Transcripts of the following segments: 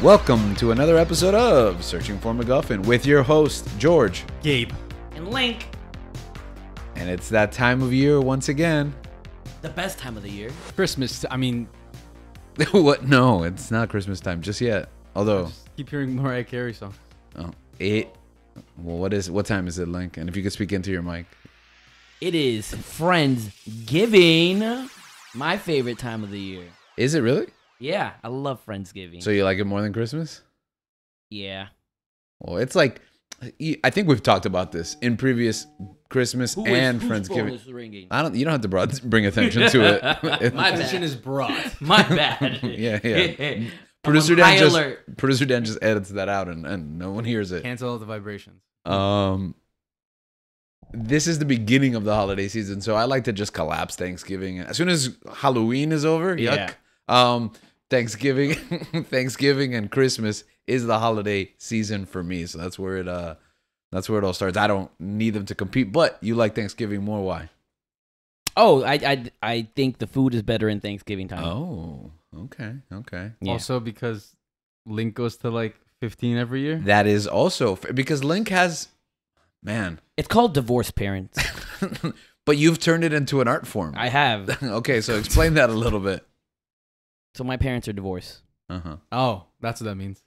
Welcome to another episode of Searching for McGuffin with your host, George, Gabe, and Link. And it's that time of year once again. The best time of the year. Christmas. I mean, What? No, it's not Christmas time just yet. Although, I just keep hearing Mariah Carey songs. Well, what time is it, Link? And if you could speak into your mic. It is Friendsgiving. My favorite time of the year. Is it really? Yeah, I love Friendsgiving. So you like it more than Christmas? Yeah. Well, it's like, I think we've talked about this in previous Christmas and Friendsgiving. You don't have to bring attention to it. My Attention bad. is brought. My bad. Yeah. Producer Dan just edits that out and no one hears it. Cancel all the vibrations. This is the beginning of the holiday season, so I like to just collapse Thanksgiving. As soon as Halloween is over, yuck. Thanksgiving and Christmas is the holiday season for me. So that's where it all starts. I don't need them to compete, but you like Thanksgiving more. Why? Oh, I think the food is better in Thanksgiving time. Oh, okay. Yeah. Also because Link goes to like 15 every year. That is also because Link has, man. It's called divorce parents. But you've turned it into an art form. I have. Okay, so explain that a little bit. So my parents are divorced. Uh-huh. Oh, that's what that means.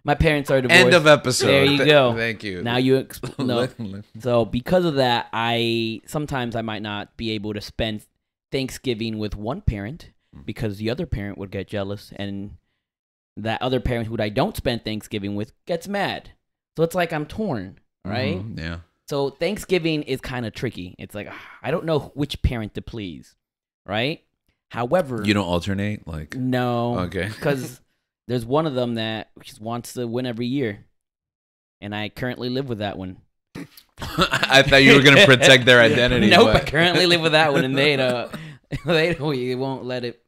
My parents are divorced. End of episode. There you go. Thank you. Now you no. So because of that, sometimes I might not be able to spend Thanksgiving with one parent because the other parent would get jealous, and that other parent who I don't spend Thanksgiving with gets mad. So it's like I'm torn, right? Mm-hmm, yeah. So Thanksgiving is kind of tricky. It's like I don't know which parent to please, right? However, You don't alternate, like. no, Okay. because there's one of them that just wants to win every year, and I currently live with that one. I thought you were gonna protect their identity. Nope, but- I currently live with that one, and they won't let it.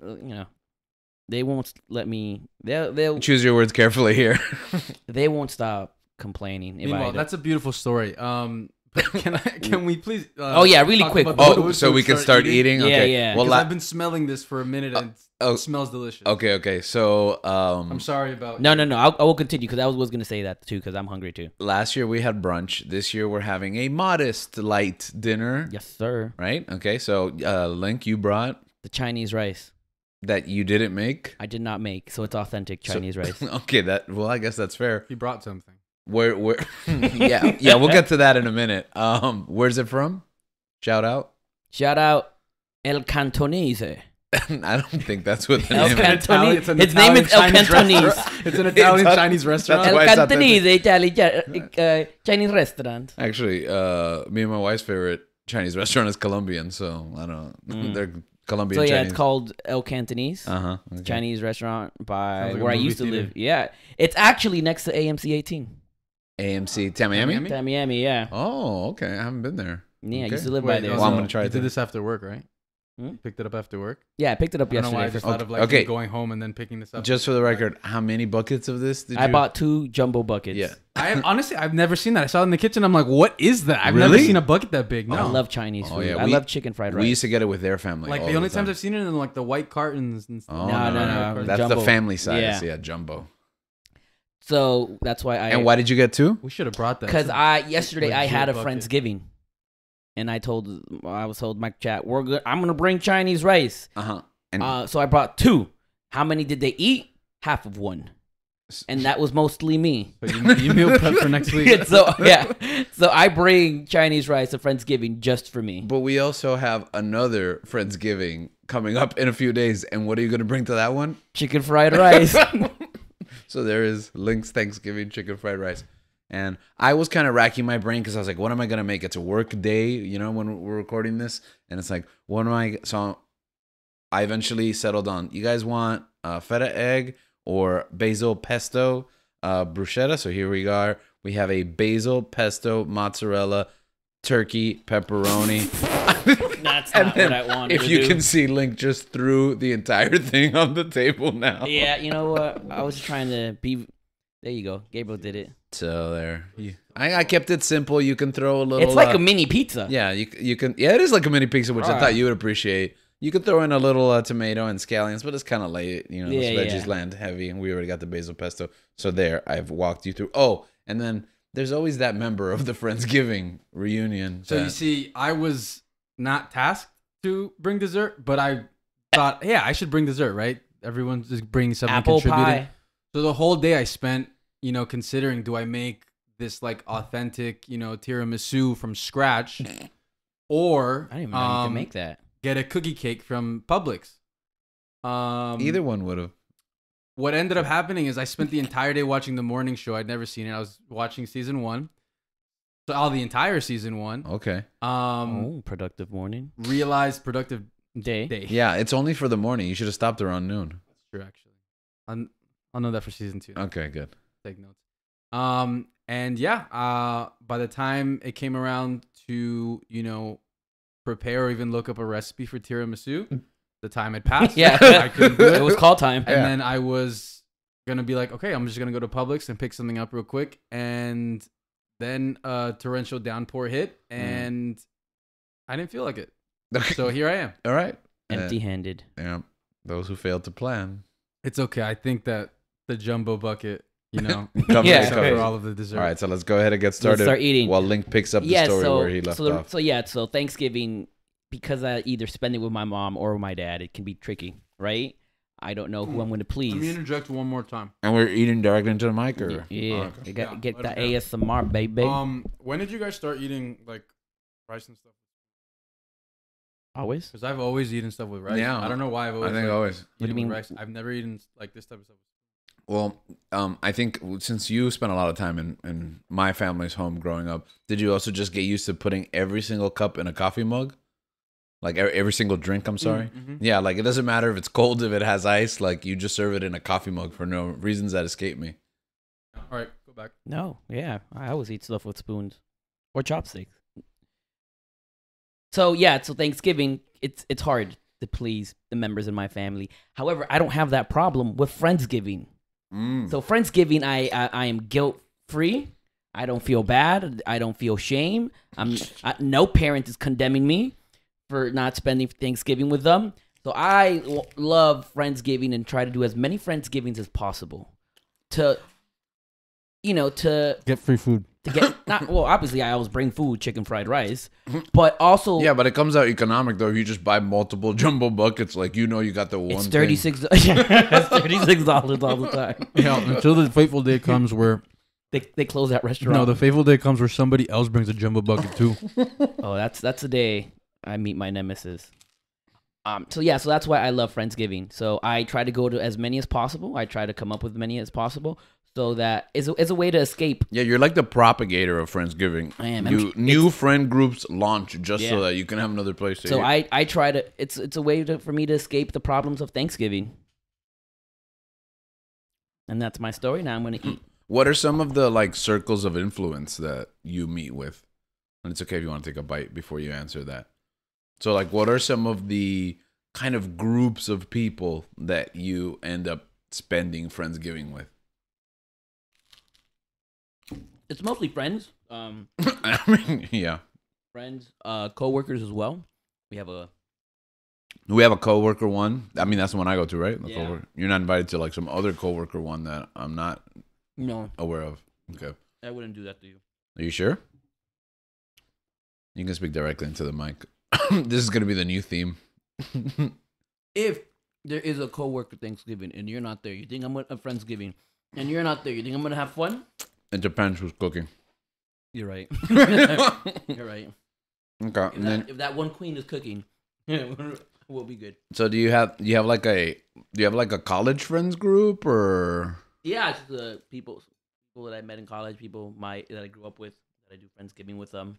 They won't let me. They'll Choose your words carefully here. they won't stop complaining. If Meanwhile, that's a beautiful story. But can we please? Oh, yeah, really talk quick. about Oh, food so we can start eating? Yeah, Okay. yeah. Well, Because I've been smelling this for a minute and it smells delicious. okay. So, I'm sorry about. No. I will continue because I was gonna say that too because I'm hungry too. last year we had brunch. This year we're having a modest, light dinner. Yes, sir. Right? Okay. So, Link, you brought The Chinese rice that you didn't make. I did not make, so it's authentic Chinese rice. Okay. I guess that's fair. He brought something. Where? Yeah. We'll get to that in a minute. Where's it from? Shout out. Shout out El Cantonese. I don't think that's what the El name is. Cantonese. It's His name is El Chinese Cantonese. restaurant. It's an Italian Chinese restaurant. That's El why it's Cantonese Chinese restaurant. Actually, me and my wife's favorite Chinese restaurant is Colombian, so I don't know. They're Colombian So yeah, Chinese. it's called El Cantonese. Okay. Chinese restaurant by Sounds like a where I movie used to theater. live. Yeah, it's actually next to AMC 18. AMC Tamiami? Tamiami? Miami, yeah. Oh, okay. I haven't been there. Yeah, I Okay. used to live by Wait, there. Well, I'm so- gonna try You it did then. this after work, right? Hmm? You picked it up after work. Yeah, I picked it up I don't know why I yesterday. just thought of like Okay. you going home and then picking this up. Just for the record, how many buckets of this did you? I bought 2 jumbo buckets. Yeah. Honestly, I've never seen that. I saw it in the kitchen. I'm like, what is that? I've never Really? seen a bucket that big. No. I love Chinese food. Oh, yeah, I love chicken fried rice. We used to get it with their family. Like all the only time. times I've seen it in like the white cartons and stuff. Oh, No. That's Jumbo. the family size. Yeah. Yeah, jumbo. So that's why And why did you get 2? We should have brought that. Because yesterday I legit had a bucket. Friendsgiving, and I was told Mike Chat, I'm gonna bring Chinese rice. And So I brought 2. How many did they eat? Half of one, and that was mostly me. So you meal prep for next week. So I bring Chinese rice to Friendsgiving just for me. but we also have another Friendsgiving coming up in a few days. And what are you going to bring to that one? Chicken fried rice. So there is Link's Thanksgiving chicken fried rice. And I was kind of racking my brain because I was like, what am I going to make? It's a work day, when we're recording this. And it's like, what am I? So I eventually settled on, you guys want feta egg or basil pesto bruschetta? So here we are. We have a basil pesto mozzarella turkey pepperoni. That's And not then what I wanted if to you do. can see, Link just threw the entire thing on the table now. Yeah, you know what? I was trying to be. There you go. Gabriel did it. So there. I kept it simple. You can throw a little. It's like a mini pizza. Yeah, you can. Yeah, it is like a mini pizza, which I Alright. thought you would appreciate. You could throw in a little tomato and scallions, but it's kind of late. You know, Yeah, those veggies yeah. land heavy, and we already got the basil pesto. So there, I've walked you through. Oh, and then there's always that member of the Friendsgiving reunion. So you that- see, I was not tasked to bring dessert, but I thought, yeah, I should bring dessert, right? Everyone's just bringing something, Apple contributing. pie. So the whole day I spent, you know, considering, do I make this like authentic, you know, tiramisu from scratch, or I didn't even know you could make that. get a cookie cake from Publix. Either one would have. What ended up happening is I spent the entire day watching the morning show. I'd never seen it. I was watching season 1. So all the entire season 1. Okay. Productive morning. Realized productive Day. day. Yeah, it's only for the morning. You should have stopped around noon. That's true, actually. I'll know that for season 2. Okay, good. Take notes. And yeah, by the time it came around to, you know, prepare or even look up a recipe for tiramisu, the time had passed. Yeah. I couldn't do it. It was call time. And then I was gonna be like, okay, I'm just gonna go to Publix and pick something up real quick. And then a torrential downpour hit, and I didn't feel like it. So here I am. All right. Empty-handed. Yeah. Those who failed to plan. It's okay. I think that the jumbo bucket, you know, Cover Yeah. it, cover cover it. all of the dessert. All right, so let's go ahead and get started. Let's start eating. While Link picks up the story where he left off. So Thanksgiving, because I either spend it with my mom or my dad, it can be tricky, right? I don't know who I'm going to please. Let me interject one more time. And we're eating directly into the mic, or Yeah, Oh, okay. you got Yeah, get let that it go. ASMR, baby. When did you guys start eating like rice and stuff? Always. Because I've always eaten stuff with rice. Yeah. I don't know why I've always. I think like, always. What do you eaten mean? with rice. I've never eaten like this type of stuff. Well, I think since you spent a lot of time in my family's home growing up, did you also just get used to putting every single cup in a coffee mug? Like every single drink, I'm sorry. Mm-hmm. Yeah, like it doesn't matter if it's cold, if it has ice, like you just serve it in a coffee mug for no reasons that escape me. All right, go back. No, yeah, I always eat stuff with spoons or chopsticks. So Thanksgiving, it's hard to please the members in my family. However, I don't have that problem with Friendsgiving. So Friendsgiving, I am guilt free. I don't feel bad. I don't feel shame. No parent is condemning me for not spending Thanksgiving with them. So I love Friendsgiving and try to do as many Friendsgivings as possible to Get free food. to get obviously I always bring food, chicken fried rice, but also Yeah, but it comes out economic though. If you just buy multiple jumbo buckets, like you got the one. it's thing. $36. It's $36 all the time. Yeah, until the fateful day comes where They close that restaurant. no, the fateful day comes where somebody else brings a jumbo bucket too. Oh, that's the day I meet my nemesis. So that's why I love Friendsgiving. So I try to go to as many as possible. I try to come up with many as possible, so that is a way to escape. Yeah, you're like the propagator of Friendsgiving. I am. New friend groups launch just Yeah. so that you can have another place to So eat. I try to. It's a way for me to escape the problems of Thanksgiving. And that's my story. Now I'm going to eat. What are some of the like circles of influence that you meet with? And it's okay if you want to take a bite before you answer that. So like what are some of the kind of groups of people that you end up spending Friendsgiving with? It's mostly friends. I mean, yeah. Friends, coworkers as well. We have a coworker one. I mean, that's the one I go to, right? The Yeah. coworker. You're not invited to like some other coworker one that I'm not no. aware of. Okay. I wouldn't do that to you. Are you sure? You can speak directly into the mic. This is going to be the new theme. If there is a coworker Thanksgiving and you're not there, you think I'm a Friendsgiving, and you're not there, you think I'm gonna have fun? It depends who's cooking. You're right. You're right. Okay. And then, If that one queen is cooking, we'll be good. so do you have like a college friends group or? Yeah, it's the people that I met in college, people that I grew up with, that I do Friendsgiving with them.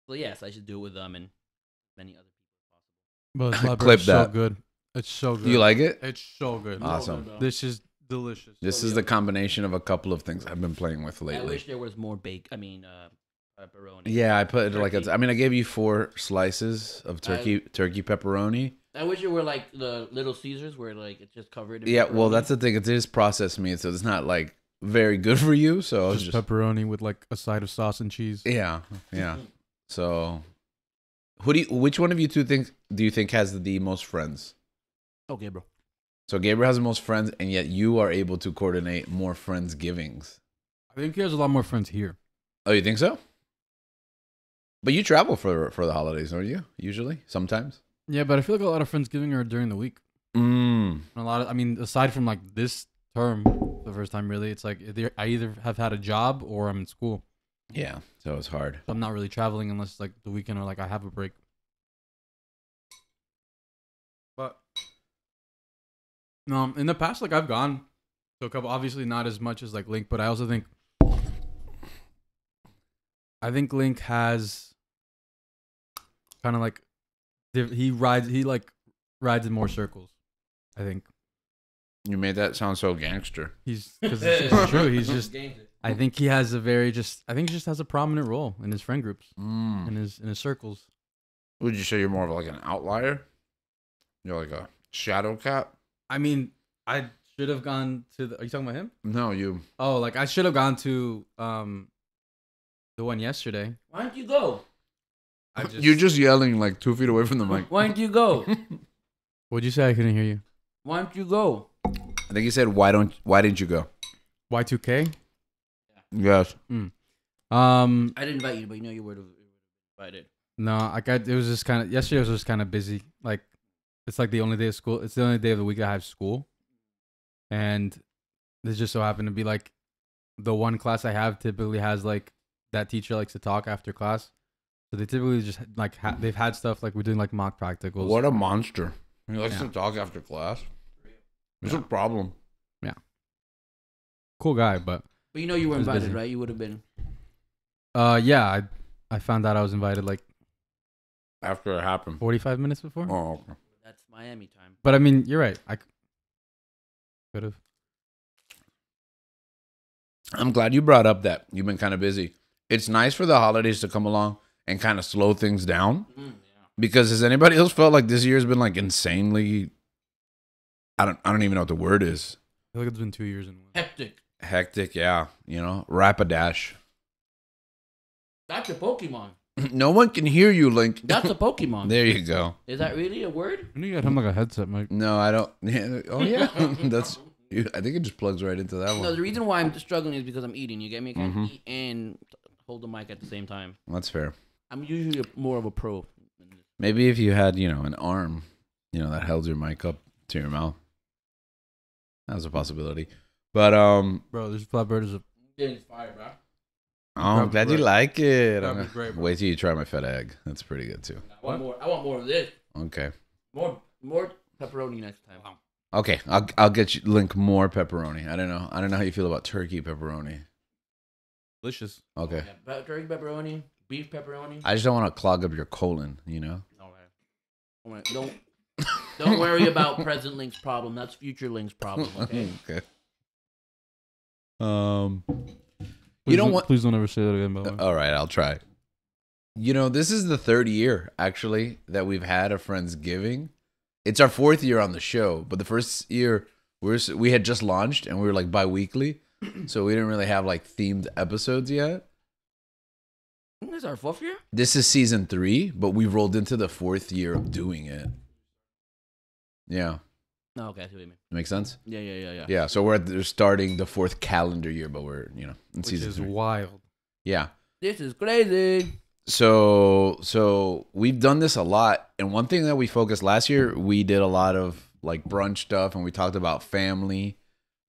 So yes, I should do it with them and many other people as possible. But Clip it's that. so good. It's so good. Do you like it? It's so good. Awesome. This is delicious. This is the combination of a couple of things I've been playing with I lately. wish there was more pepperoni. Yeah, I put it like Turkey. I mean, I gave you 4 slices of turkey pepperoni. I wish it were like the Little Caesars, where like it's just covered. In Yeah, well, pepperoni. that's the thing. It is processed meat, so it's not like very good for you. So I was just just pepperoni with like a side of sauce and cheese. yeah. So, which one of you two do you think has the most friends? Okay, bro. So Gabriel has the most friends, and yet you are able to coordinate more Friendsgivings. I think he has a lot more friends here. Oh, you think so? But you travel for the holidays, don't you? Usually, sometimes. Yeah, but I feel like a lot of Friendsgiving are during the week. Mm. A lot of, I mean, aside from like this term, the first time really, it's like I either have had a job or I'm in school. Yeah, so it's hard. So I'm not really traveling unless like the weekend or like I have a break. But no, in the past, like I've gone to a couple. Obviously, not as much as like Link, but I also think Link has kind of like he rides in more circles. I think You made that sound so gangster. because it's true. He's just. I think he has he just has a prominent role in his friend groups, in his circles. Would you say you're more of like an outlier? You're like a shadow cat? I mean, I should have gone to are you talking about him? No, you. Oh, like I should have gone to the one yesterday. Why don't you go? You're just yelling like 2 feet away from the mic. Why don't you go? What'd you say? I couldn't hear you. Why don't you go? I think he said, why didn't you go? Y2K? Yes. I didn't invite you, but you know you would have invited. No, it was just kind of yesterday was just kind of busy. Like it's like the only day of school. It's the only day of the week I have school, and this just so happened to be like the one class I have typically has like that teacher likes to talk after class, so they typically just like they've had stuff like we're doing like mock practicals. What a monster! He likes to talk after class. There's a problem. Yeah, cool guy, but you know you were invited, busy. right? You would have been. Yeah, I found out I was invited like After it happened. 45 minutes before. Oh, okay. That's Miami time. But I mean, you're right. I could have. I'm glad you brought up that you've been kind of busy. It's nice for the holidays to come along and kind of slow things down. Yeah. Because has anybody else felt like this year's been like insanely? I don't even know what the word is. I feel like it's been 2 years in one. Hectic, yeah. Rapidash. That's a Pokemon. No one can hear you, Link. That's a Pokemon. There you go. Is that really a word? I knew you had him like a headset, Mike. No, I don't. Yeah. Oh yeah, I think it just plugs right into that one. No, the reason why I'm struggling is because I'm eating. You get me? I can't eat and hold the mic at the same time. That's fair. I'm usually more of a pro. Maybe if you had, an arm, that held your mic up to your mouth. That was a possibility. But Bro, this flatbread is Getting fire, bro. I'm glad you like it. That'd be great, bro. Wait till you try my feta egg. That's pretty good too. I want more. I want more of this. Okay. More pepperoni next time. Okay, I'll get you Link more pepperoni. I don't know how you feel about turkey pepperoni. delicious. Okay. Yeah, turkey pepperoni, beef pepperoni. I just don't want to clog up your colon, Alright. Don't worry about present Link's problem. That's future Link's problem. Okay. Okay. Please don't ever say that again, by the way. All right, I'll try. This is the third year actually that we've had a Friendsgiving. It's our fourth year on the show, but the first year we had just launched and we were like bi-weekly, so we didn't really have like themed episodes yet. This is our fourth year? This is season 3, but we rolled into the 4th year of doing it. Yeah. No, okay, I see what you mean. Make sense? Yeah. Yeah, so we're starting the 4th calendar year, but we're, in Which season is 3. wild. Yeah. This is crazy. So we've done this a lot, and one thing that we focused last year, we did a lot of like brunch stuff, and we talked about family,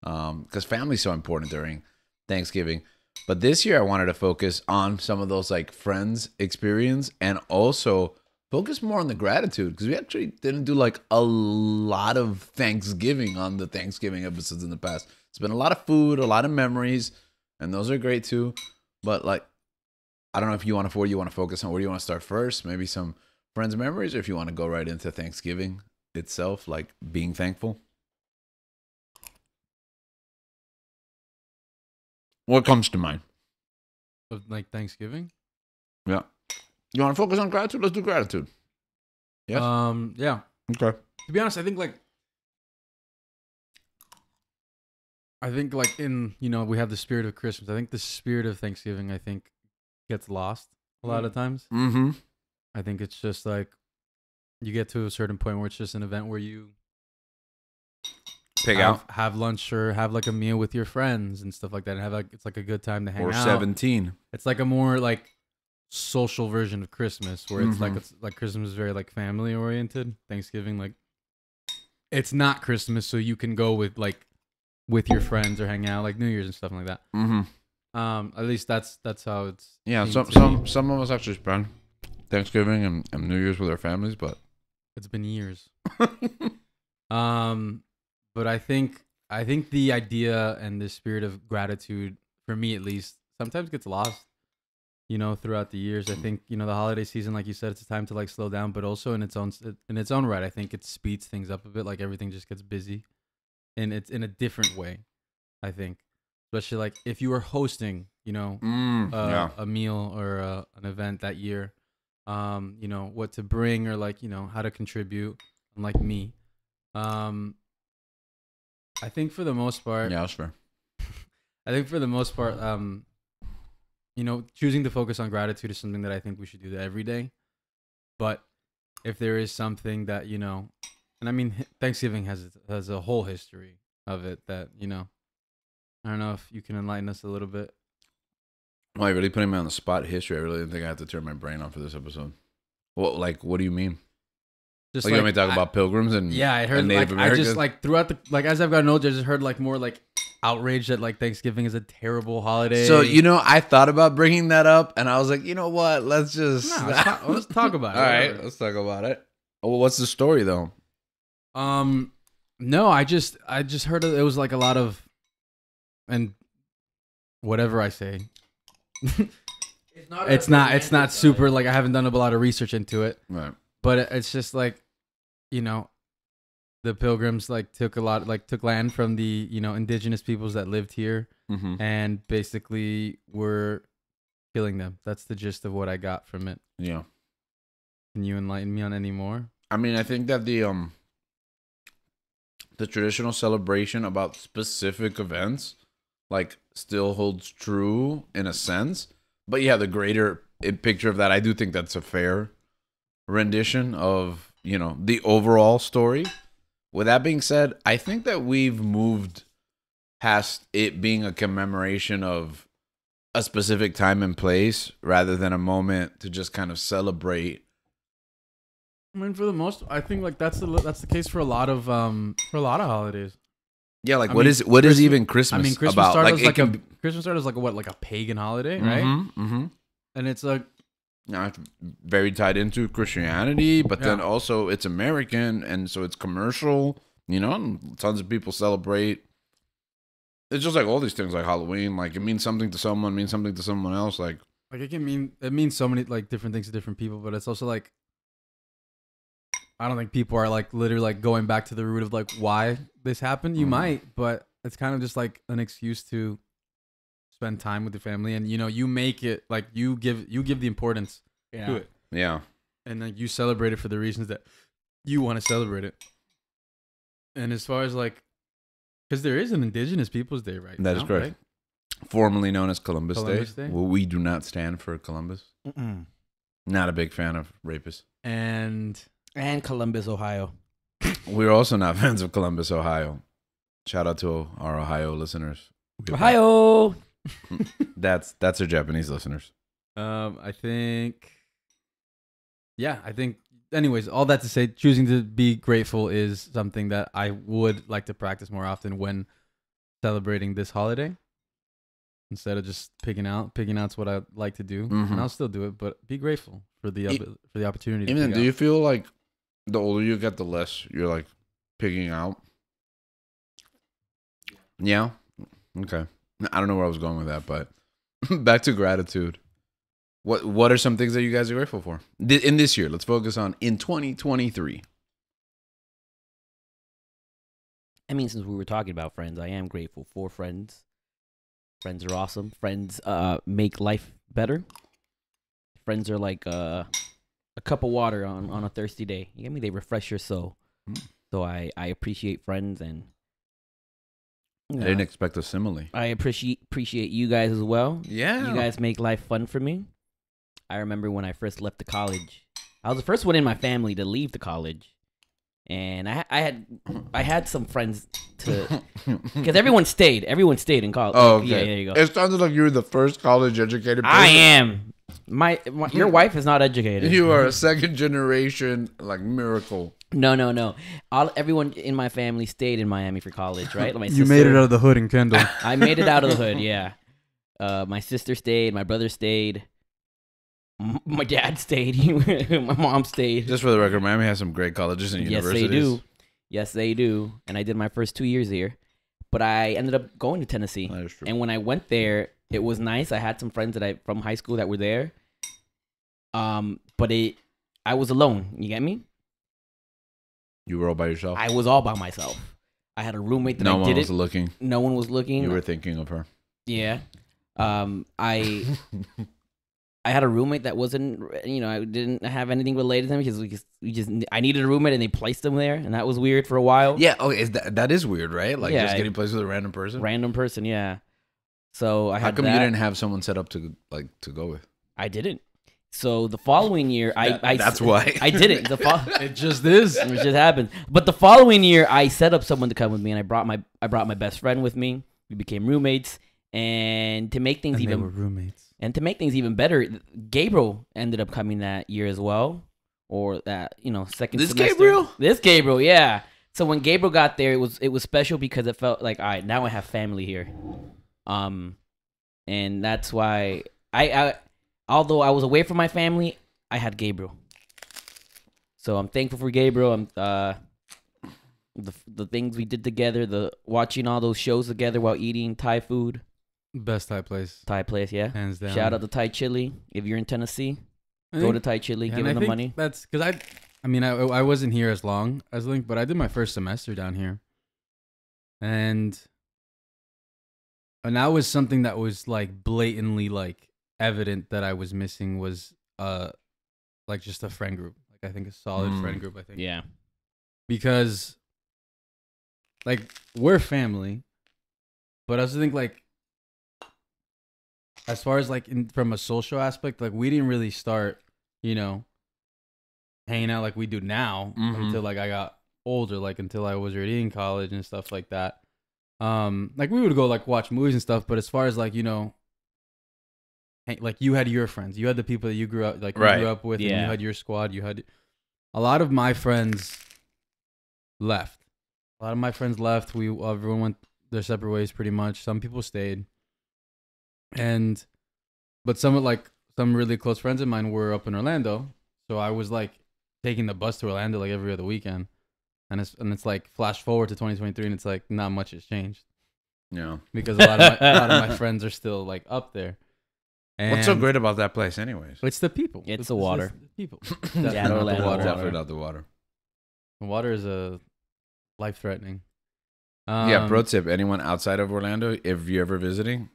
because family's so important during Thanksgiving. But this year I wanted to focus on some of those like friends experience, and also focus more on the gratitude, because we actually didn't do like a lot of Thanksgiving on the Thanksgiving episodes in the past. It's been a lot of food, a lot of memories, and those are great too. But like, I don't know if you want to focus on. Where do you want to start first? Maybe some friends memories, or if you want to go right into Thanksgiving itself, like being thankful. What comes to mind? Of like Thanksgiving? Yeah. You want to focus on gratitude? Let's do gratitude. Yes? Yeah. Okay. To be honest, I think in, we have the spirit of Christmas. I think the spirit of Thanksgiving, gets lost a lot of times. Mm-hmm. I think it's just like you get to a certain point where it's just an event where you have lunch or have like a meal with your friends and stuff like that, and have like it's like a good time to hang out. Or 17. It's like a more like social version of Christmas, where it's like Christmas is very like family oriented. Thanksgiving, like it's not Christmas, so you can go with your friends or hang out, like New Year's and stuff like that. At least that's how it's. Yeah, some of us actually spend Thanksgiving and New Year's with our families, but it's been years. But I think the idea and the spirit of gratitude, for me at least, sometimes gets lost, throughout the years. I think, the holiday season, like you said, it's a time to like slow down, but also in its own right, I think it speeds things up a bit. Like everything just gets busy, and it's in a different way, I think. Especially like if you were hosting, a meal or an event that year, what to bring or like, how to contribute, unlike me. I think for the most part, yeah, that's fair. I think for the most part, choosing to focus on gratitude is something that I think we should do every day. But if there is something that, and I mean, Thanksgiving has a whole history of it that, I don't know if you can enlighten us a little bit. Well, you're really putting me on the spot. History. I really didn't think I had to turn my brain on for this episode. Well, like, what do you mean? Just like you want me to talk about pilgrims and I heard Native Americans? I just like throughout the as I've gotten older, I just heard like more like outrage that like Thanksgiving is a terrible holiday. So I thought about bringing that up, and I was like, you know what? Let's just let's talk about it. All right, let's talk about it. Well, what's the story though? No, I just heard it was like a lot of, and whatever I say, it's not super like I haven't done a lot of research into it. Right. But it's just like, the pilgrims like took land from the, indigenous peoples that lived here, and basically were killing them. That's the gist of what I got from it. Yeah. Can you enlighten me on any more? I mean, I think that the traditional celebration about specific events like still holds true in a sense. But yeah, the greater picture of that, I do think that's a fair rendition of the overall story. With that being said, I think that we've moved past it being a commemoration of a specific time and place rather than a moment to just kind of celebrate. I mean, for the most, I think like that's the case for a lot of holidays. Yeah, like what is even Christmas? I mean, Christmas about? started Christmas started as like a pagan holiday, right? Mm-hmm. And it's like. It's very tied into Christianity, but then also it's American, and so it's commercial. And tons of people celebrate. It's just like all these things, like Halloween. Like it means something to someone, means something to someone else. Like it means so many like different things to different people, but it's also like I don't think people are like literally like going back to the root of like why this happened. You might, but it's kind of just like an excuse to spend time with your family, and you make it like you give the importance to it, and then you celebrate it for the reasons that you want to celebrate it. And as far as like, because there is an Indigenous Peoples Day right now, that is correct, right? Formerly known as Columbus Day. Well, we do not stand for Columbus. Not a big fan of rapists and Columbus, Ohio. We're also not fans of Columbus, Ohio. Shout out to our Ohio listeners. Ohio. That's our Japanese listeners. I think anyways, all that to say, choosing to be grateful is something that I would like to practice more often when celebrating this holiday, instead of just picking out's what I like to do. And I'll still do it, but be grateful for the opportunity. Even do you feel like the older you get, the less you're like picking out? Yeah. Okay. I don't know where I was going with that, but back to gratitude. What are some things that you guys are grateful for in this year? Let's focus on in 2023. I mean, since we were talking about friends, I am grateful for friends. Friends are awesome. Friends make life better. Friends are like a cup of water on a thirsty day. You get me? They refresh your soul. So I appreciate friends, and I didn't expect a simile. I appreciate you guys as well. Yeah. You guys make life fun for me. I remember when I first left the college. I was the first one in my family to leave the college, and I had some friends to because everyone stayed in college. Oh, Like, okay. yeah, there you go. It sounded like you were the first college educated person. I am. Your wife is not educated. You are a second generation like miracle. No. Everyone in my family stayed in Miami for college, right? Like You made it out of the hood in Kendall. I made it out of the hood, yeah. My sister stayed. My brother stayed. My dad stayed. My mom stayed. Just for the record, Miami has some great colleges and universities. Yes, they do. And I did my first 2 years here. But I ended up going to Tennessee. That is true. And when I went there, it was nice. I had some friends from high school that were there. But I was alone. You get me? You were all by yourself? I was all by myself. I had a roommate that no I one did was it. looking. No one was looking. You were thinking of her. Yeah. I had a roommate that wasn't, I didn't have anything related to him because I needed a roommate and they placed him there, and that was weird for a while. Yeah, okay, that is weird, right? Like Yeah, just getting placed with a random person. Random person, yeah. So I had How come that. you didn't have someone set up to go with? I didn't. So the following year, that's why I didn't. It just is. It just happened. But the following year, I set up someone to come with me, and I brought my best friend with me. We became roommates, and to make things They were even roommates. and to make things even better, Gabriel ended up coming that year as well, or that second. This semester. Gabriel? This Gabriel, yeah. So when Gabriel got there, it was special because it felt like, all right, now I have family here, and that's why I although I was away from my family, I had Gabriel. So I'm thankful for Gabriel. The things we did together, the watching all those shows together while eating Thai food. Best Thai place. Thai place, yeah. Hands down. Shout out to Thai Chili. If you're in Tennessee, go to Thai Chili, give them the money. That's because I wasn't here as long as Link, but I did my first semester down here. And that was something that was like blatantly like evident that I was missing was like just a friend group. Like I think a solid friend group, I think. Yeah. Because like we're family, but I also think like as far as like from a social aspect, like we didn't really start, hanging out like we do now until like I got older, like until I was already in college and stuff like that. Like we would go like watch movies and stuff, but as far as like like you had your friends, you had the people that you grew up you grew up with, and you had your squad. You had a lot of my friends left. Everyone went their separate ways pretty much. Some people stayed. But some really close friends of mine were up in Orlando. So I was like taking the bus to Orlando like every other weekend. And it's like flash forward to 2023 and it's like not much has changed. Yeah. Because a lot of my friends are still like up there. And what's so great about that place anyways? It's the people. It's the water. It's the people. Yeah, Orlando. Definitely not the water. The water is life-threatening. Yeah, pro tip, anyone outside of Orlando, if you're ever visiting,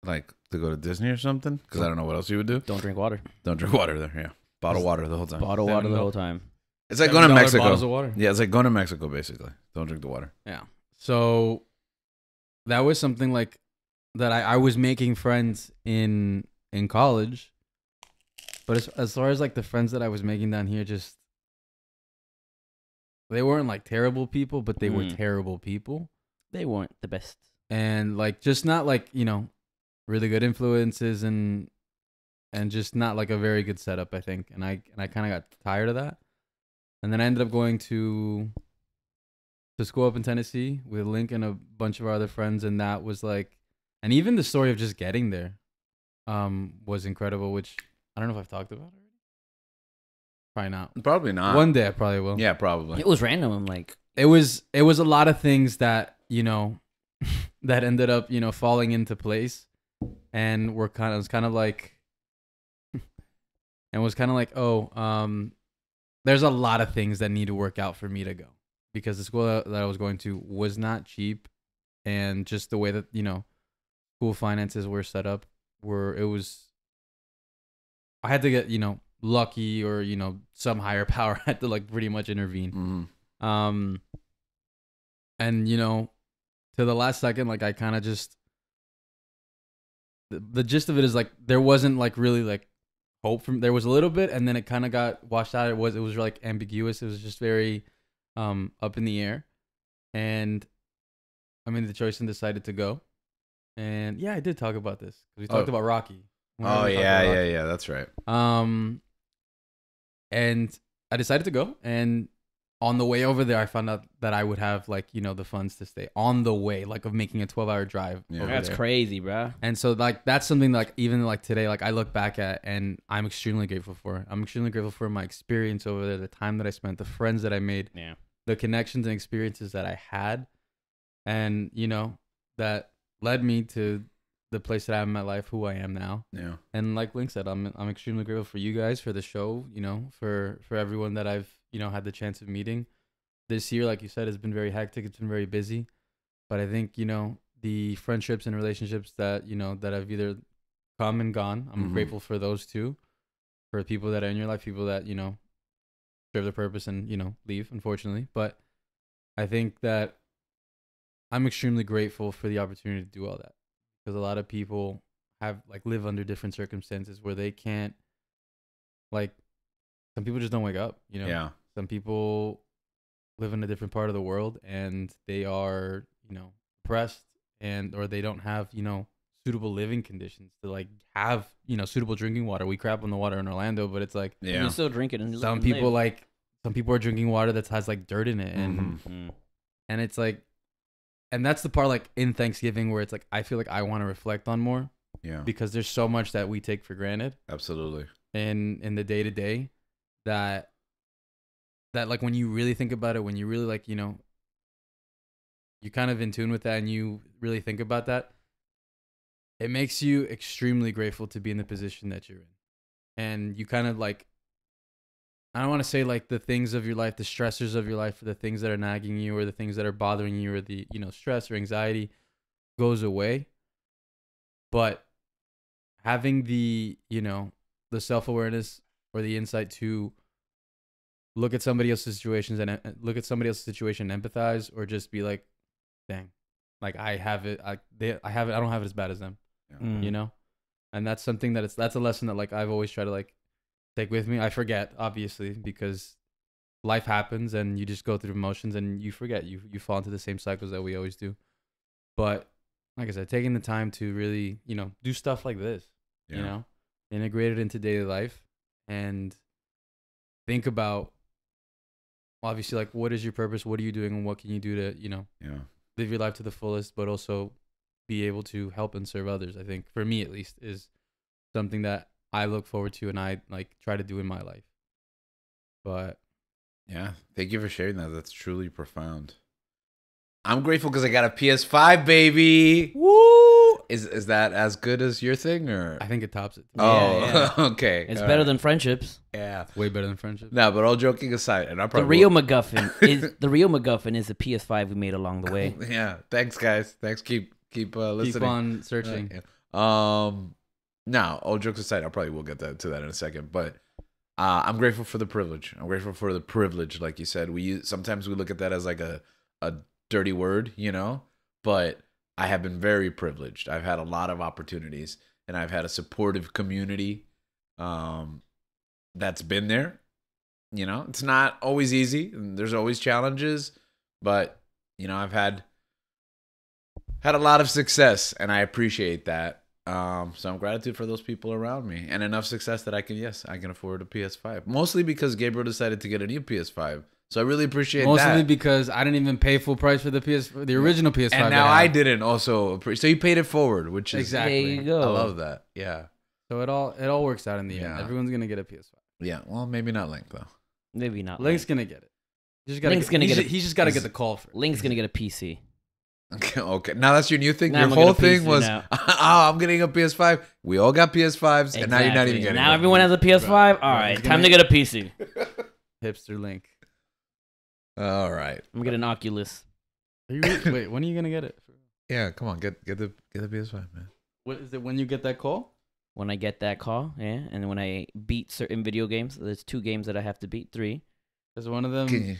like to go to Disney or something, because I don't know what else you would do. Don't drink water. Don't drink water there, yeah. Bottle water the whole time. Bottle water the whole time. It's like going to Mexico. Bottles of water. Yeah, it's like going to Mexico, basically. Don't drink the water. Yeah. So that was something like that I was making friends in college. But as far as like the friends that I was making down here, just they weren't like terrible people, but they were terrible people. They weren't the best. And like just not like, really good influences and just not like a very good setup, I think. And I kind of got tired of that. And then I ended up going to school up in Tennessee with Link and a bunch of our other friends, and that was like, and even the story of just getting there was incredible, which I don't know if I've talked about already. Probably not. Probably not. One day I probably will. Yeah, probably. It was random. I'm like, it was a lot of things that that ended up falling into place, and it was kind of like there's a lot of things that need to work out for me to go, because the school that I was going to was not cheap, and just the way that school finances were set up I had to get lucky, or some higher power had to like pretty much intervene. And to the last second, like I kind of just the gist of it is like there wasn't like really like hope from there was a little bit, and then it kind of got washed out. It was like ambiguous. It was just very up in the air, and I made the choice and decided to go. And yeah, I did talk about this because we talked about Rocky. Oh yeah, that's right. And I decided to go, and on the way over there, I found out that I would have like, you know, the funds to stay on the way, like of making a 12-hour drive. Yeah. Over That's there. crazy, bro. And so like that's something like even like today, like I look back at and I'm extremely grateful for. I'm extremely grateful for my experience over there, the time that I spent, the friends that I made, the connections and experiences that I had, and you know that led me to the place that I am in my life, who I am now. Yeah. And like Link said, I'm extremely grateful for you guys, for the show, you know, for everyone that I've, you know, had the chance of meeting. This year, like you said, has been very hectic. It's been very busy. But I think, you know, the friendships and relationships that, you know, that have either come and gone, I'm grateful for those too. For people that are in your life, people that, you know, serve their purpose and, you know, leave, unfortunately. But I think that I'm extremely grateful for the opportunity to do all that. Because a lot of people have like live under different circumstances where they can't, like, some people just don't wake up, you know? Yeah. Some people live in a different part of the world and they are, you know, oppressed, and or they don't have, you know, suitable living conditions to like have, you know, suitable drinking water. We crap on the water in Orlando, but it's like, You still drink it. And some people like, some people are drinking water that has like dirt in it, and and it's like, and that's the part like in Thanksgiving where it's like I feel like I want to reflect on more. Yeah. Because there's so much that we take for granted. Absolutely. In the day to day, that like when you really think about it, when you really like, you know, you're kind of in tune with that and you really think about that, it makes you extremely grateful to be in the position that you're in. And you kind of like, I don't want to say like the things of your life, the stressors of your life, or the things that are nagging you, or the things that are bothering you, or the, you know, stress or anxiety goes away. But having the, you know, the self-awareness or the insight to look at somebody else's situations and look at somebody else's situation and empathize, or just be like, dang, like I have it. I have it. I don't have it as bad as them, you know? And that's something that's a lesson that like I've always tried to like take with me. I forget, obviously, because life happens and you just go through emotions and you forget. You fall into the same cycles that we always do. But like I said, taking the time to really, you know, do stuff like this, you know, integrate it into daily life and think about, obviously, like, what is your purpose? What are you doing? And what can you do to, you know, live your life to the fullest, but also be able to help and serve others? I think, for me at least, is something that I look forward to and I like try to do in my life. But yeah, thank you for sharing that. That's truly profound. I'm grateful because I got a PS5, baby. Woo! Is that as good as your thing, or? I think it tops it. Oh, okay. It's better than friendships. Yeah, way better than friendship. No, but all joking aside, and I probably the real McGuffin is the PS5 we made along the way. Yeah, thanks guys. Thanks. Keep listening. Keep on searching. Now, all jokes aside, I probably will get to that in a second, but I'm grateful for the privilege. I'm grateful for the privilege, like you said. Sometimes we look at that as like a dirty word, you know, but I have been very privileged. I've had a lot of opportunities, and I've had a supportive community that's been there. You know, it's not always easy, and there's always challenges, but you know, I've had a lot of success, and I appreciate that. So I'm gratitude for those people around me, and enough success that I can afford a PS5. Mostly because Gabriel decided to get a new PS5. So I really appreciate that. Mostly because I didn't even pay full price for the original PS5. And now I didn't also. So you paid it forward, which is exactly. There you go. I love that. Yeah. So it all works out in the end. Everyone's gonna get a PS5. Yeah. Well, maybe not Link though. Maybe not. Link's gonna get it. He's just gotta get the call first. Link's gonna get a PC. Okay. Now that's your new thing. Your whole thing was, I'm getting a PS5. We all got PS5s, exactly. And now you're not even getting. Now everyone has a PS5. All right, time to get a PC. Hipster Link. All right. I'm gonna get an Oculus. Wait, when are you gonna get it? Yeah, come on, get the PS5, man. What is it when you get that call? When I get that call, yeah, and when I beat certain video games, there's 2 games that I have to beat. 3. Is one of them? Name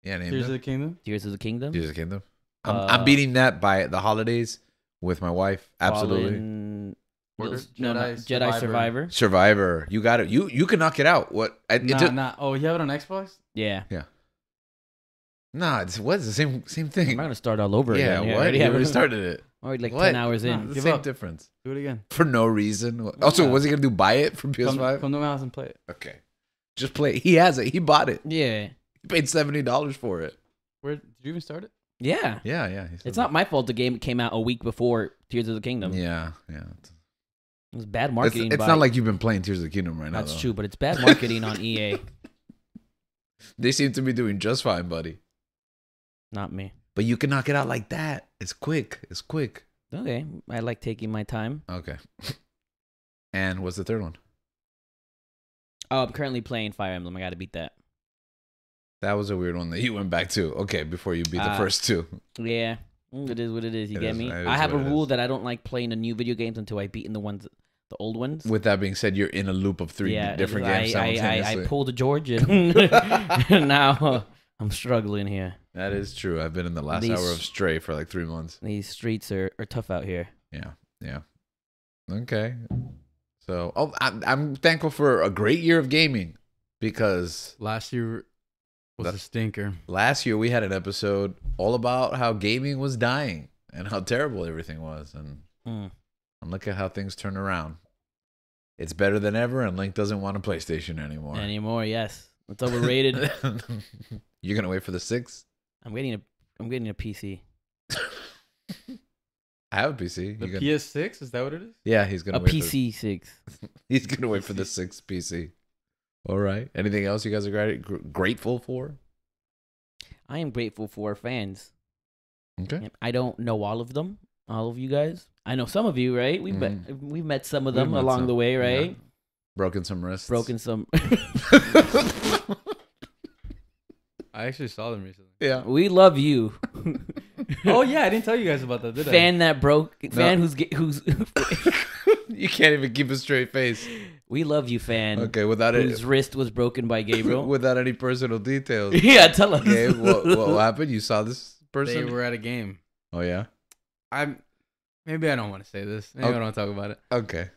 Tears of the Kingdom. Tears of the Kingdom. Tears of the Kingdom. I'm beating that by the holidays with my wife. Absolutely. Jedi Survivor. Survivor. You got it. You can knock it out. What? Oh, you have it on Xbox? Yeah. Nah, it's the same thing. I'm not gonna start all over yeah, again. What? You already started it. Already like What? 10 hours in. Give up. Difference. Do it again. For no reason. Also, what's he gonna do? Buy it from PS5? Come to my house and play it. Okay. Just play it. He has it. He bought it. Yeah. He paid $70 for it. Where did you even start it? Yeah. Yeah. It's not my fault the game came out a week before Tears of the Kingdom. Yeah. It was bad marketing. It's not like you've been playing Tears of the Kingdom right now. That's true, but it's bad marketing on EA. They seem to be doing just fine, buddy. Not me. But you can knock it out like that. It's quick. Okay. I like taking my time. Okay. And what's the third one? Oh, I'm currently playing Fire Emblem. I got to beat that. That was a weird one that you went back to. Okay, before you beat the first two. Yeah. It is what it is. You get me? I have a rule that I don't like playing the new video games until I've beaten the old ones. With that being said, you're in a loop of three different games simultaneously. I pulled a George and now I'm struggling here. That is true. I've been in the last hour of Stray for like 3 months. These streets are tough out here. Yeah. Okay. So, I'm thankful for a great year of gaming because last year was a stinker. Last year we had an episode all about how gaming was dying and how terrible everything was, and look at how things turn around. It's better than ever, and Link doesn't want a PlayStation anymore. Yes, it's overrated. You're gonna wait for the 6? I'm getting a PC. I have a PC. The PS6, is that what it is? Yeah, he's gonna wait PC 6. He's gonna wait for the 6 PC. All right. Anything else you guys are grateful for? I am grateful for our fans. Okay. I don't know all of them, all of you guys. I know some of you, right? We've met some of them along the way, right? Yeah. Broken some wrists. I actually saw them recently. Yeah. We love you. Oh yeah, I didn't tell you guys about that, did I? Fan who's You can't even keep a straight face. We love you, fan. Okay, whose wrist was broken by Gabriel. Without any personal details. Yeah, tell us. Okay, what happened? You saw this person? They were at a game. Oh yeah. Maybe I don't want to say this. Maybe I don't want to talk about it. Okay.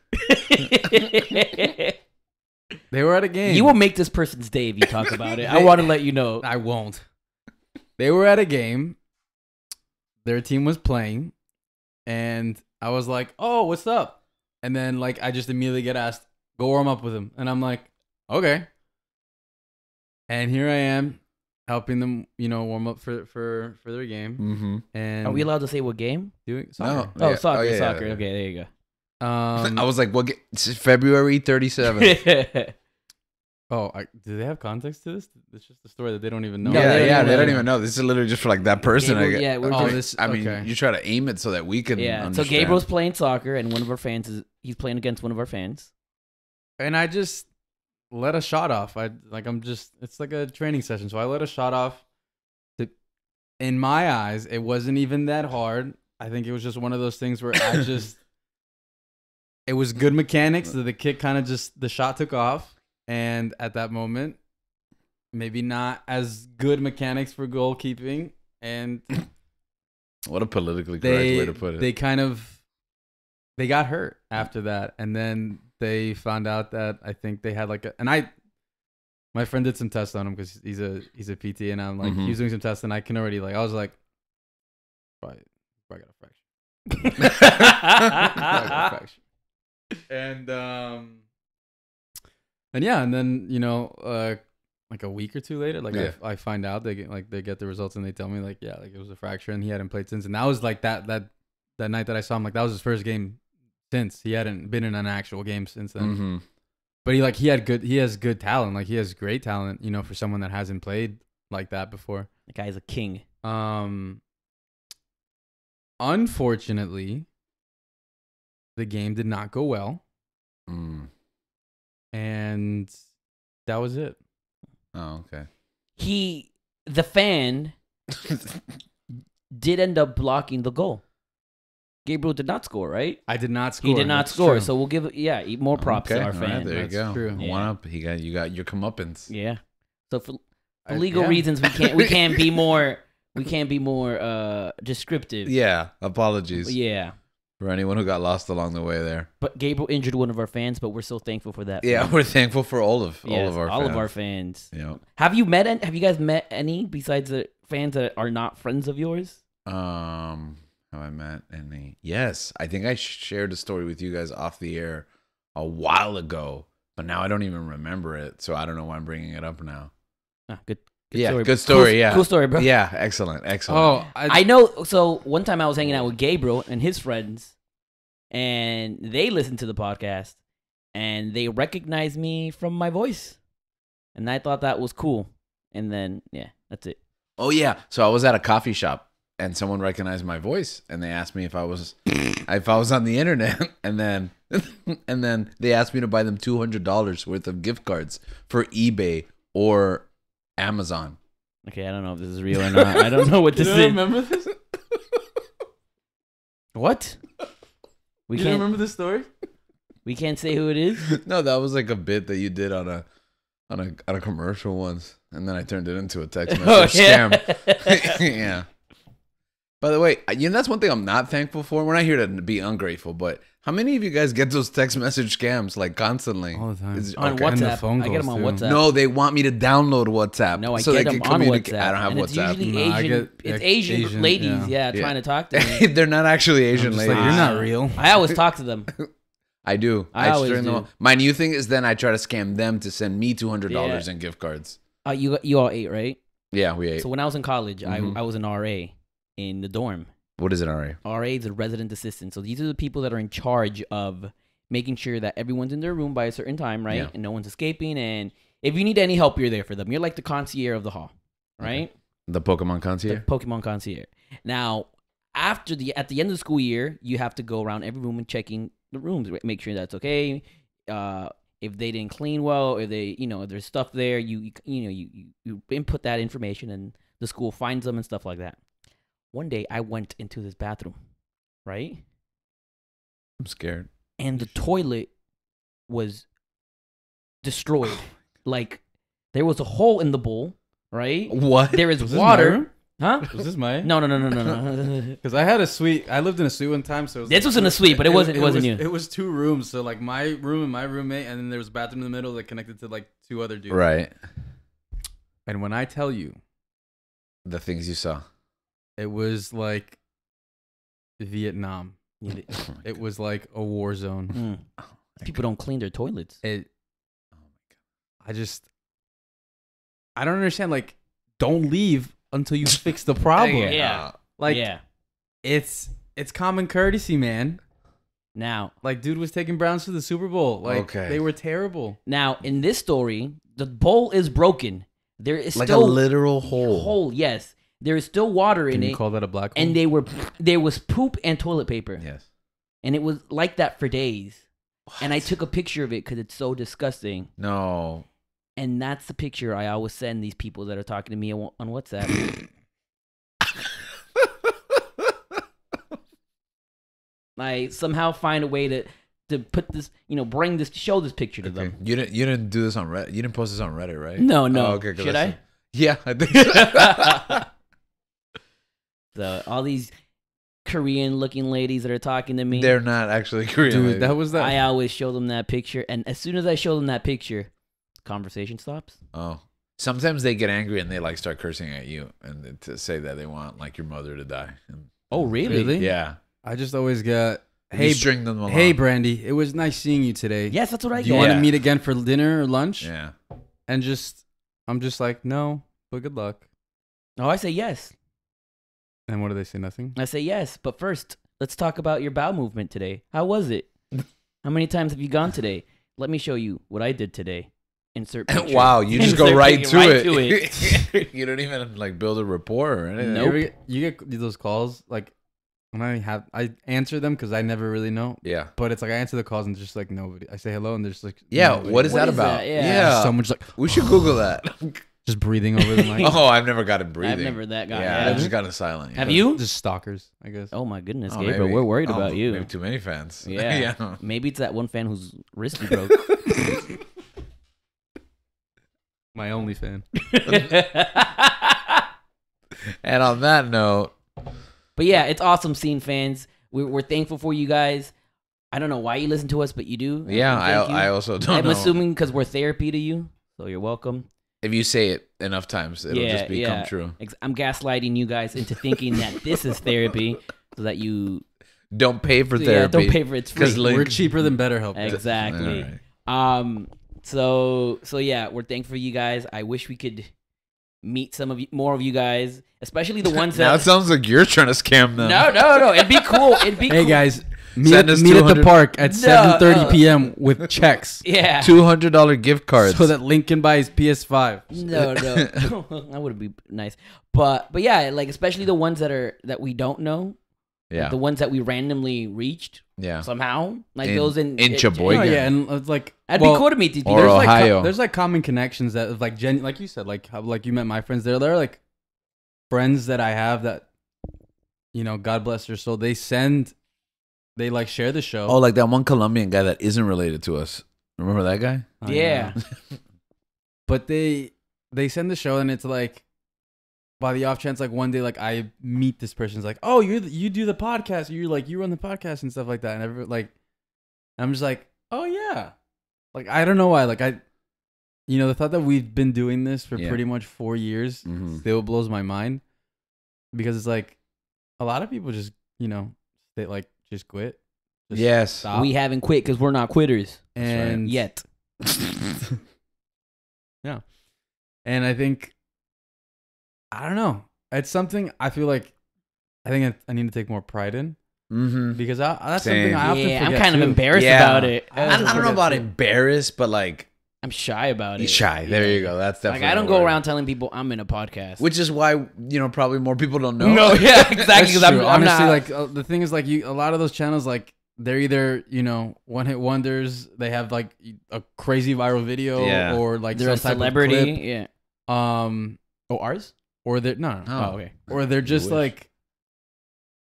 They were at a game. You will make this person's day if you talk about it. I want to let you know. I won't. They were at a game. Their team was playing, and I was like, "Oh, what's up?" And then like I just immediately get asked, "Go warm up with him," and I'm like, "Okay." And here I am, helping them, warm up for their game. Mm-hmm. And are we allowed to say what game? Doing soccer. No. Yeah. Soccer. Yeah. Okay, there you go. I was like, "What? It's February 37th." Do they have context to this? It's just a story that they don't even know. They don't even know. This is literally just for like that person. You try to aim it so that we can. Understand. So Gabriel's playing soccer, and one of our fans he's playing against one of our fans. And I just let a shot off. It's like a training session, so I let a shot off. In my eyes, it wasn't even that hard. I think it was just one of those things where it was good mechanics. So the kick the shot took off. And at that moment, maybe not as good mechanics for goalkeeping. And what a politically correct way to put it. They got hurt after that. And then they found out that I think they had my friend did some tests on him because he's a PT, and I'm like, he was doing some tests, and I can already I was like, probably got a fracture. And yeah, and then like a week or two later, I find out they get the results, and they tell me it was a fracture, and he hadn't played since. And that was like that night that I saw him, that was his first game since. He hadn't been in an actual game since then. Mm-hmm. But he has good talent. He has great talent, for someone that hasn't played like that before. The guy's a king. Unfortunately, the game did not go well. And that was it. Oh, okay. The fan did end up blocking the goal. Gabriel did not score, right? I did not score. He did not score, so we'll give more props to our fan. Right, there you go. True. Yeah. One up. You got your comeuppance. Yeah. So for legal reasons, we can't be more descriptive. Yeah. Apologies. Yeah. For anyone who got lost along the way there. But Gabriel injured one of our fans, but we're so thankful for that. Yeah, we're thankful for all of our fans. Yeah. Have you guys met any besides the fans that are not friends of yours? Have I met any? Yes, I think I shared a story with you guys off the air a while ago, but now I don't even remember it, so I don't know why I'm bringing it up now. Good story. Good story. Cool, cool story, bro. Yeah, excellent. Oh, I know. So one time I was hanging out with Gabriel and his friends, and they listened to the podcast, and they recognized me from my voice, and I thought that was cool. And then, yeah, that's it. Oh yeah, so I was at a coffee shop, and someone recognized my voice, and they asked me if I was on the internet, and then they asked me to buy them $200 worth of gift cards for eBay or Amazon. Okay, I don't know if this is real or not. I don't know what this is. Remember this? What? You don't remember this story? We can't say who it is. No, that was like a bit that you did on a commercial once, and then I turned it into a text message scam. Yeah. By the way, that's one thing I'm not thankful for. We're not here to be ungrateful, but how many of you guys get those text message scams like constantly? All the time. On WhatsApp. I get them on WhatsApp. No, they want me to download WhatsApp. No, I get them on WhatsApp. I don't have WhatsApp. It's usually Asian ladies, trying to talk to me. They're not actually Asian ladies. Like, you're not real. I always talk to them. I do. I always do. Them. My new thing is then I try to scam them to send me $200 in gift cards. You all ate, right? Yeah, we ate. So when I was in college, I was an RA in the dorm. What is an RA? RA is a resident assistant. So these are the people that are in charge of making sure that everyone's in their room by a certain time, right? Yeah. And no one's escaping. And if you need any help, you're there for them. You're like the concierge of the hall, right? Okay. The Pokemon concierge? The Pokemon concierge. Now, at the end of the school year, you have to go around every room and checking the rooms, make sure that's okay. If they didn't clean well, or they, if there's stuff there, you input that information and the school finds them and stuff like that. One day I went into this bathroom, right? I'm scared. And the toilet was destroyed. Like there was a hole in the bowl, right? What? There is water. Huh? Was this my? No. Because I had a suite. I lived in a suite one time, so this was in a suite, but it wasn't you. It was 2 rooms, so like my room and my roommate, and then there was a bathroom in the middle that connected to like 2 other dudes. Right. And when I tell you, the things you saw, it was like Vietnam. It was like a war zone. People don't clean their toilets. Oh my God. I don't understand. Like, don't leave until you fix the problem. Yeah. It's common courtesy, man. Now, like, dude was taking Browns to the Super Bowl. Like, they were terrible. Now, in this story, the bowl is broken. There is like still a literal hole. Yes. There is still water in it. Can you call that a black hole? And there was poop and toilet paper. Yes. And it was like that for days. What? And I took a picture of it because it's so disgusting. No. And that's the picture I always send these people that are talking to me on WhatsApp. I somehow find a way to put this, show this picture to them. You didn't do this on Reddit. You didn't post this on Reddit, right? No. Oh, okay. Should I? Yeah, I think so. So all these Korean-looking ladies that are talking to me, they're not actually Korean. Dude, ladies. that was that. I always show them that picture, and as soon as I show them that picture, conversation stops. Oh, sometimes they get angry and they like start cursing at you and to say that they want like your mother to die. Oh, really? Yeah. I just always get, hey, string them along. Hey, Brandy, it was nice seeing you today. Yes, that's what I get. Do you want to meet again for dinner or lunch? Yeah. And I'm just like, no, but good luck. Oh, I say yes. And what do they say? Nothing? I say yes, but first, let's talk about your bowel movement today. How was it? How many times have you gone today? Let me show you what I did today. Insert picture. Wow, you just go right to it. You don't even like build a rapport or anything. Nope. You get those calls like when I answer them because I never really know. Yeah. But it's like I answer the calls and just like nobody. I say hello and there's like what is that about? Yeah. So much like we should Google that. Just breathing over the mic. Oh, I've never gotten breathing. I've never that guy. Yeah, I've just gotten silent. Have you? Just stalkers, I guess. Oh my goodness, Gabriel, we're worried about you. Maybe too many fans. Yeah. Maybe it's that one fan whose wrist you broke. My only fan. And on that note, but yeah, it's awesome seeing fans. We're thankful for you guys. I don't know why you listen to us, but you do. Yeah, I also don't know. I'm assuming because we're therapy to you, so you're welcome. If you say it enough times, it'll just become true. I'm gaslighting you guys into thinking that this is therapy, so that you don't pay for therapy. Yeah, don't pay for it. It's free. We're cheaper than BetterHelp. Exactly. Right. So yeah, we're thankful for you guys. I wish we could meet more of you guys, especially the ones that. Now it sounds like you're trying to scam them. No. It'd be cool. Hey guys, meet at the park at 7:30 p.m. with checks. Yeah. $200 gift cards so that Link can buy his PS5. No, that would be nice. But yeah, like especially the ones that we don't know. Yeah. The ones that we randomly reached. Yeah. Somehow, like those in Sheboygan. Yeah, and it's like that'd be cool to meet these people. Or Ohio. There's like common connections that like like you said, like how like you met my friends. They're like friends that I have that, God bless their soul. They like share the show. Oh, like that one Colombian guy that isn't related to us. Remember that guy? Yeah. But they send the show, and it's like, by the off chance, like one day, like I meet this person, it's like, oh, you do the podcast, you run the podcast and stuff like that, and I'm just like, oh yeah, like I don't know why, like the thought that we've been doing this for pretty much 4 years still blows my mind, because it's like a lot of people just they like just quit. Yes, stop. We haven't quit because we're not quitters, and yet. Yeah, and I think. I don't know. It's something I feel like I need to take more pride in, because that's something I often forget. I'm kind of embarrassed about it. I don't know about embarrassed, but like I'm shy about it. Shy. There you go. That's definitely like I don't go around telling people I'm in a podcast, which is why probably more people don't know. No, yeah, exactly. Because I'm honestly not... like the thing is like a lot of those channels like they're either one hit wonders. They have like a crazy viral video, or like they're some a celebrity. Type of clip. Yeah. Ours. Or they're no. Oh, okay. Or they're just like,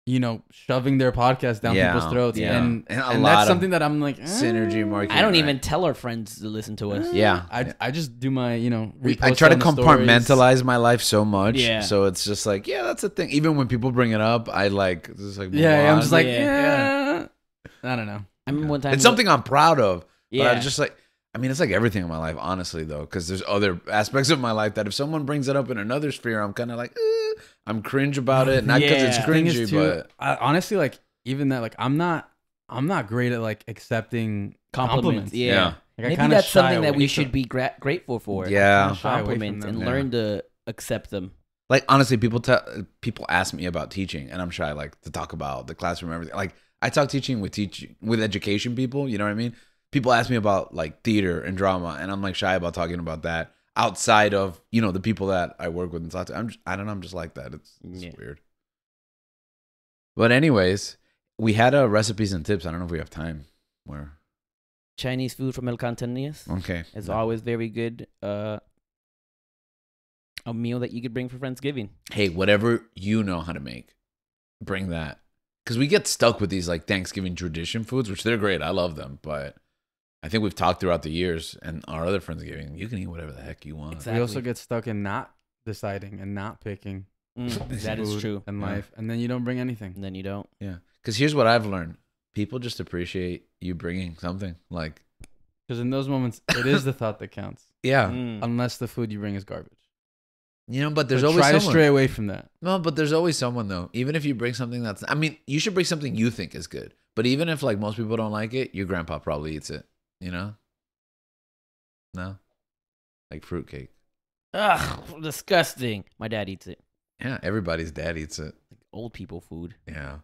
shoving their podcast down people's throats, and that's something that I'm like synergy marketing. I don't even tell our friends to listen to us. Yeah, I just do my I try to compartmentalize my life so much. Yeah. So it's just like that's a thing. Even when people bring it up, I like just like I'm just like I don't know. I remember one time it's something I'm proud of. Yeah. But I'm just like. I mean, it's like everything in my life, honestly, though, because there's other aspects of my life that if someone brings it up in another sphere, I'm kind of like, I'm cringe about it. Not because it's cringy, but honestly, like even that, like I'm not great at like accepting compliments. Yeah. Like, maybe that's something that we should be grateful for. Yeah, compliments and learn to accept them. Like honestly, people ask me about teaching, and I'm shy like to talk about the classroom and everything. Like I talk with education people. You know what I mean? People ask me about like theater and drama, and I'm like shy about talking about that outside of the people that I work with and talk to. I don't know. I'm just like that. It's weird. But anyways, we had recipes and tips. I don't know if we have time. Where Chinese food from El Cantonías. Okay, it's always very good. A meal that you could bring for Friendsgiving. Hey, whatever you know how to make, bring that. Because we get stuck with these like Thanksgiving tradition foods, which they're great. I love them, but. I think we've talked throughout the years and our other Friendsgiving, you can eat whatever the heck you want. Exactly. We also get stuck in not deciding and not picking. That is true. In life. And then you don't bring anything. And then you don't. Yeah. Because here's what I've learned. People just appreciate you bringing something. Like, because in those moments, it is the thought that counts. Yeah. Unless the food you bring is garbage. But there's always someone. Try to stray away from that. No, but there's always someone, though. Even if you bring something you should bring something you think is good. But even if, like, most people don't like it, your grandpa probably eats it. No? Like fruitcake. Ugh, disgusting. My dad eats it. Yeah, everybody's dad eats it. Like old people food. Yeah.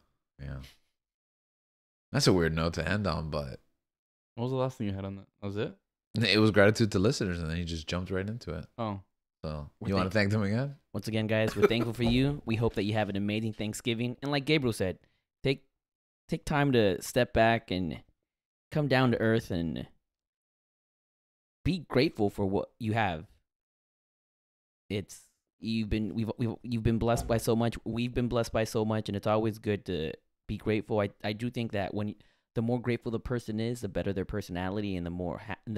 That's a weird note to end on, but... What was the last thing you had on that? Was it? It was gratitude to listeners, and then he just jumped right into it. Oh. So, you want to thank them again? Once again, guys, we're thankful for you. We hope that you have an amazing Thanksgiving. And like Gabriel said, take time to step back and come down to earth and... be grateful for what you have. You've been blessed by so much. We've been blessed by so much, and it's always good to be grateful. I do think that the more grateful the person is, the better their personality, and the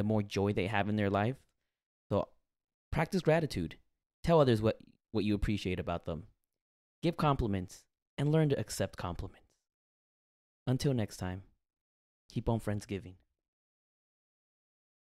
more joy they have in their life. So, practice gratitude. Tell others what you appreciate about them. Give compliments and learn to accept compliments. Until next time, keep on Friendsgiving.